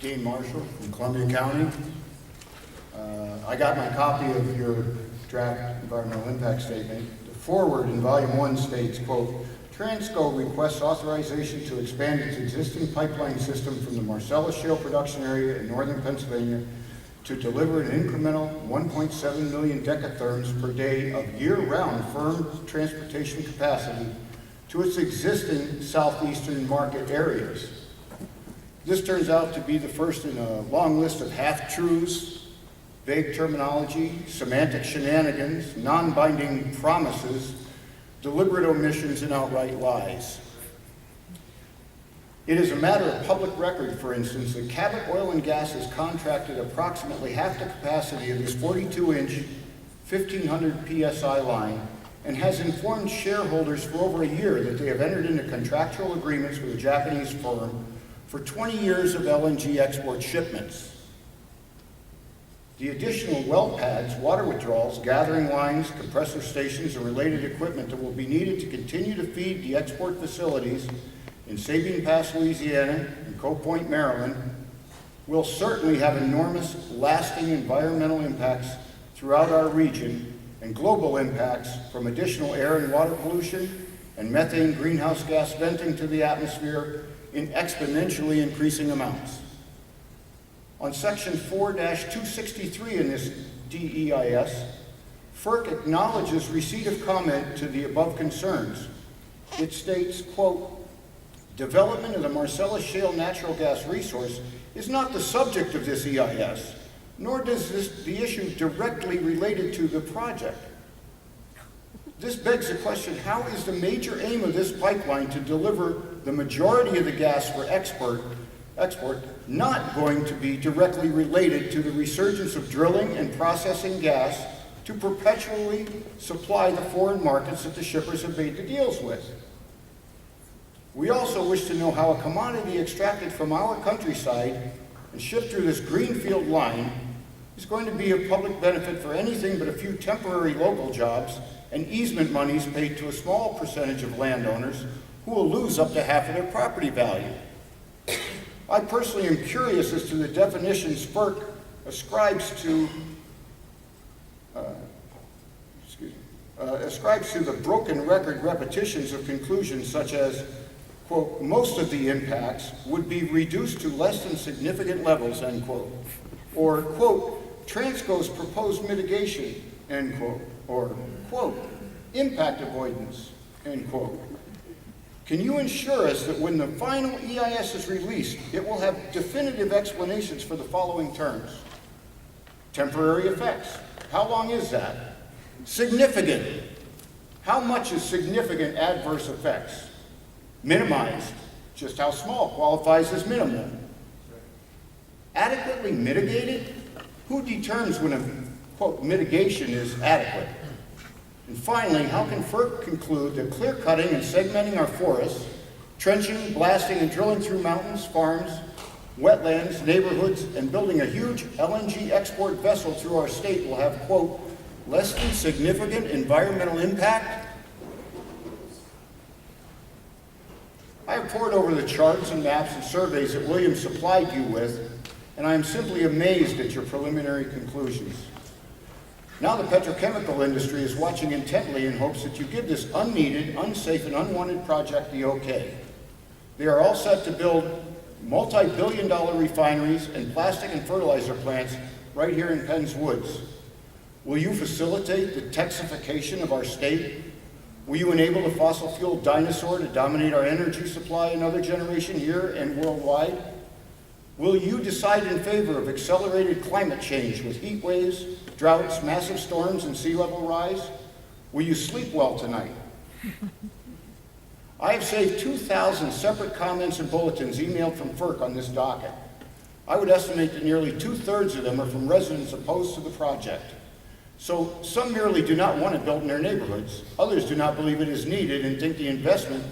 Dean Marshall from Columbia County. I got my copy of your draft environmental impact statement. The foreword in volume 1 states, quote, Transco requests authorization to expand its existing pipeline system from the Marcellus Shale production area in northern Pennsylvania to deliver an incremental 1.7 million decatherms per day of year-round firm transportation capacity to its existing southeastern market areas. This turns out to be the first in a long list of half-truths, vague terminology, semantic shenanigans, non-binding promises, deliberate omissions, and outright lies. It is a matter of public record, for instance, that Cabot Oil and Gas has contracted approximately half the capacity of this 42-inch, 1,500 PSI line and has informed shareholders for over a year that they have entered into contractual agreements with a Japanese firm for 20 years of LNG export shipments. The additional well pads, water withdrawals, gathering lines, compressor stations, and related equipment that will be needed to continue to feed the export facilities in Sabine Pass, Louisiana, and Cove Point, Maryland, will certainly have enormous, lasting environmental impacts throughout our region and global impacts from additional air and water pollution and methane greenhouse gas venting to the atmosphere in exponentially increasing amounts. On section 4-263 in this DEIS, FERC acknowledges receipt of comment to the above concerns. It states, quote, development of the Marcellus Shale natural gas resource is not the subject of this EIS, nor does the issue directly related to the project. This begs the question, how is the major aim of this pipeline to deliver the majority of the gas for export not going to be directly related to the resurgence of drilling and processing gas to perpetually supply the foreign markets that the shippers have made the deals with? We also wish to know how a commodity extracted from our countryside and shipped through this greenfield line is going to be of public benefit for anything but a few temporary local jobs and easement monies paid to a small percentage of landowners who will lose up to half of their property value. I personally am curious as to the definitions FERC ascribes to the broken record repetitions of conclusions such as, quote, most of the impacts would be reduced to less than significant levels, end quote, or, quote, Transco's proposed mitigation, end quote, or, quote, impact avoidance, end quote. Can you ensure us that when the final EIS is released, it will have definitive explanations for the following terms? Temporary effects. How long is that? Significant. How much is significant adverse effects? Minimized. Just how small qualifies as minimal? Adequately mitigated? Who determines when a, quote, mitigation is adequate? And finally, how can FERC conclude that clear-cutting and segmenting our forests, trenching, blasting, and drilling through mountains, farms, wetlands, neighborhoods, and building a huge LNG export vessel through our state will have, quote, less than significant environmental impact? I have pored over the charts and maps and surveys that William supplied you with, and I am simply amazed at your preliminary conclusions. Now the petrochemical industry is watching intently in hopes that you give this unneeded, unsafe, and unwanted project the okay. They are all set to build multi-billion-dollar refineries and plastic and fertilizer plants right here in Penn's Woods. Will you facilitate the Texification of our state? Will you enable the fossil fuel dinosaur to dominate our energy supply another generation here and worldwide? Will you decide in favor of accelerated climate change with heat waves, droughts, massive storms, and sea level rise? Will you sleep well tonight? I have saved 2,000 separate comments and bulletins emailed from FERC on this docket. I would estimate that nearly 2/3 of them are from residents opposed to the project. So some merely do not want it built in their neighborhoods. Others do not believe it is needed and think the investment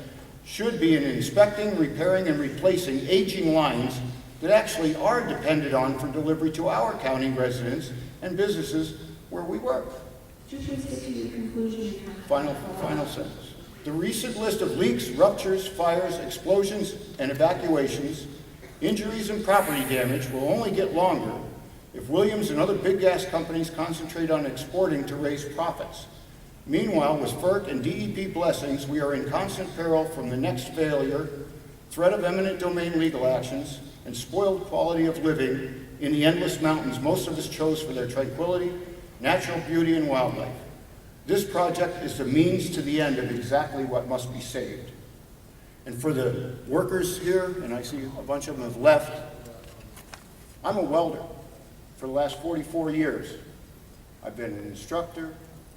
should be in inspecting, repairing, and replacing aging lines that actually are depended on for delivery to our county residents and businesses where we work. Just get to your conclusion. Final sentence. The recent list of leaks, ruptures, fires, explosions, and evacuations Injuries and property damage will only get longer if Williams and other big gas companies concentrate on exporting to raise profits. Meanwhile, with FERC and DEP blessings, we are in constant peril from the next failure, threat of eminent domain legal actions, and spoiled quality of living in the endless mountains most of us chose for their tranquility, natural beauty, and wildlife. This project is the means to the end of exactly what must be saved. And for the workers here, and I see a bunch of them have left, I'm a welder for the last 44 years. I've been an instructor,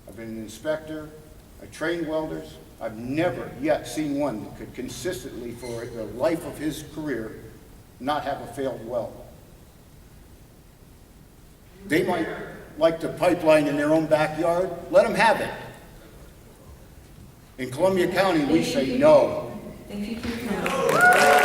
I've been an inspector, I trained welders. I've never yet seen one that could consistently, for the life of his career, not have a failed weld. They might like the pipeline in their own backyard, let them have it. In Columbia County, we say no. Thank you for your time.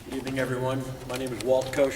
Good evening, everyone. My name is Walt Koch.